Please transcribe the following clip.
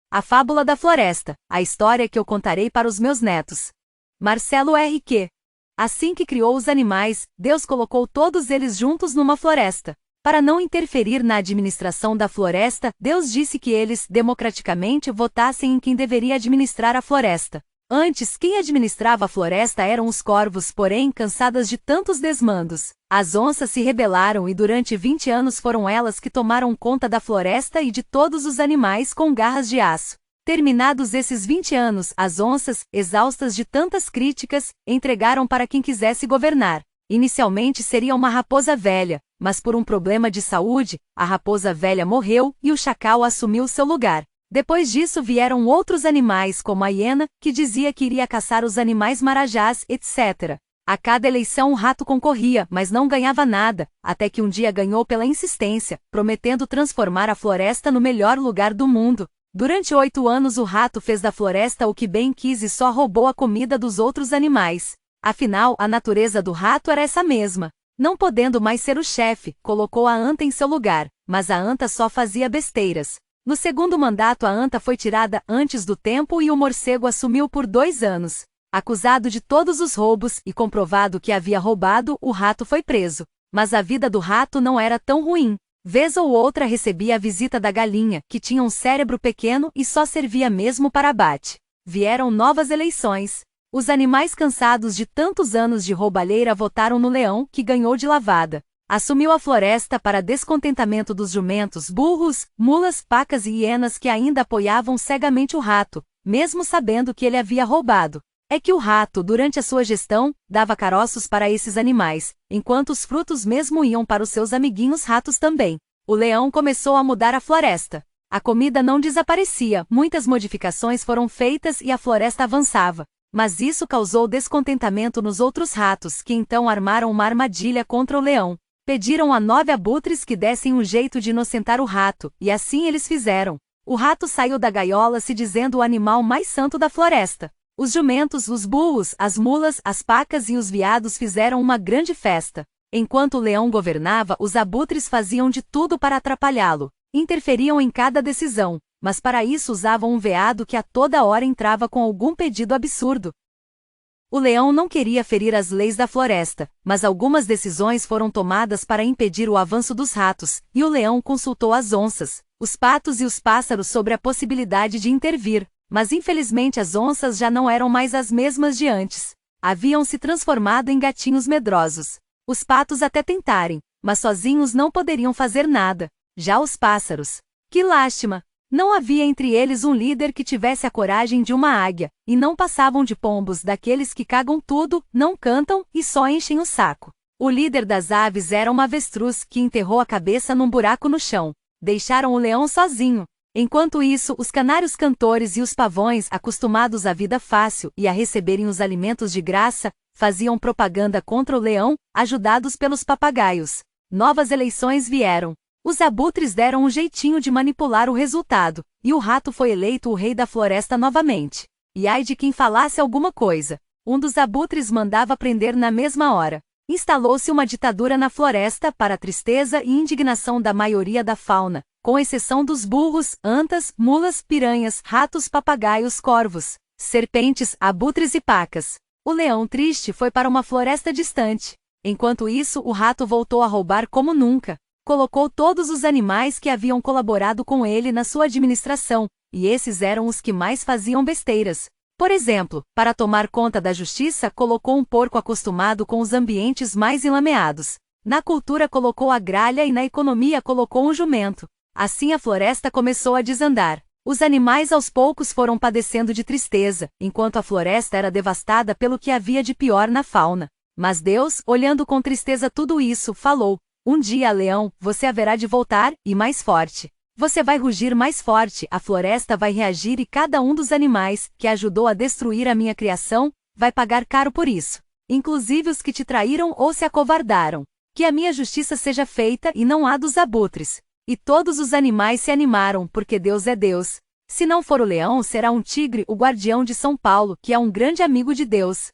A Fábula da Floresta, a história que eu contarei para os meus netos. Marcelo R.Q. Assim que criou os animais, Deus colocou todos eles juntos numa floresta. Para não interferir na administração da floresta, Deus disse que eles, democraticamente, votassem em quem deveria administrar a floresta. Antes, quem administrava a floresta eram os corvos, porém, cansadas de tantos desmandos, as onças se rebelaram e durante 20 anos foram elas que tomaram conta da floresta e de todos os animais com garras de aço. Terminados esses 20 anos, as onças, exaustas de tantas críticas, entregaram para quem quisesse governar. Inicialmente seria uma raposa velha, mas por um problema de saúde, a raposa velha morreu e o chacal assumiu seu lugar. Depois disso vieram outros animais como a hiena, que dizia que iria caçar os animais marajás, etc. A cada eleição o rato concorria, mas não ganhava nada, até que um dia ganhou pela insistência, prometendo transformar a floresta no melhor lugar do mundo. Durante 8 anos o rato fez da floresta o que bem quis e só roubou a comida dos outros animais. Afinal, a natureza do rato era essa mesma. Não podendo mais ser o chefe, colocou a anta em seu lugar, mas a anta só fazia besteiras. No segundo mandato a anta foi tirada antes do tempo e o morcego assumiu por 2 anos. Acusado de todos os roubos e comprovado que havia roubado, o rato foi preso. Mas a vida do rato não era tão ruim. Vez ou outra recebia a visita da galinha, que tinha um cérebro pequeno e só servia mesmo para abate. Vieram novas eleições. Os animais cansados de tantos anos de roubalheira votaram no leão, que ganhou de lavada. Assumiu a floresta para descontentamento dos jumentos, burros, mulas, pacas e hienas que ainda apoiavam cegamente o rato, mesmo sabendo que ele havia roubado. É que o rato, durante a sua gestão, dava caroços para esses animais, enquanto os frutos mesmo iam para os seus amiguinhos ratos também. O leão começou a mudar a floresta. A comida não desaparecia, muitas modificações foram feitas e a floresta avançava. Mas isso causou descontentamento nos outros ratos, que então armaram uma armadilha contra o leão. Pediram a 9 abutres que dessem um jeito de inocentar o rato, e assim eles fizeram. O rato saiu da gaiola se dizendo o animal mais santo da floresta. Os jumentos, os burros, as mulas, as pacas e os veados fizeram uma grande festa. Enquanto o leão governava, os abutres faziam de tudo para atrapalhá-lo. Interferiam em cada decisão, mas para isso usavam um veado que a toda hora entrava com algum pedido absurdo. O leão não queria ferir as leis da floresta, mas algumas decisões foram tomadas para impedir o avanço dos ratos, e o leão consultou as onças, os patos e os pássaros sobre a possibilidade de intervir, mas infelizmente as onças já não eram mais as mesmas de antes. Haviam se transformado em gatinhos medrosos. Os patos até tentarem, mas sozinhos não poderiam fazer nada. Já os pássaros. Que lástima! Não havia entre eles um líder que tivesse a coragem de uma águia, e não passavam de pombos daqueles que cagam tudo, não cantam e só enchem o saco. O líder das aves era uma avestruz que enterrou a cabeça num buraco no chão. Deixaram o leão sozinho. Enquanto isso, os canários cantores e os pavões, acostumados à vida fácil e a receberem os alimentos de graça, faziam propaganda contra o leão, ajudados pelos papagaios. Novas eleições vieram. Os abutres deram um jeitinho de manipular o resultado, e o rato foi eleito o rei da floresta novamente. E ai de quem falasse alguma coisa. Um dos abutres mandava prender na mesma hora. Instalou-se uma ditadura na floresta para a tristeza e indignação da maioria da fauna, com exceção dos burros, antas, mulas, piranhas, ratos, papagaios, corvos, serpentes, abutres e pacas. O leão triste foi para uma floresta distante. Enquanto isso, o rato voltou a roubar como nunca. Colocou todos os animais que haviam colaborado com ele na sua administração, e esses eram os que mais faziam besteiras. Por exemplo, para tomar conta da justiça, colocou um porco acostumado com os ambientes mais enlameados. Na cultura colocou a gralha e na economia colocou um jumento. Assim a floresta começou a desandar. Os animais aos poucos foram padecendo de tristeza, enquanto a floresta era devastada pelo que havia de pior na fauna. Mas Deus, olhando com tristeza tudo isso, falou: "Um dia, leão, você haverá de voltar, e mais forte. Você vai rugir mais forte, a floresta vai reagir e cada um dos animais, que ajudou a destruir a minha criação, vai pagar caro por isso. Inclusive os que te traíram ou se acovardaram. Que a minha justiça seja feita e não a dos abutres." E todos os animais se animaram, porque Deus é Deus. Se não for o leão, será um tigre, o guardião de São Paulo, que é um grande amigo de Deus.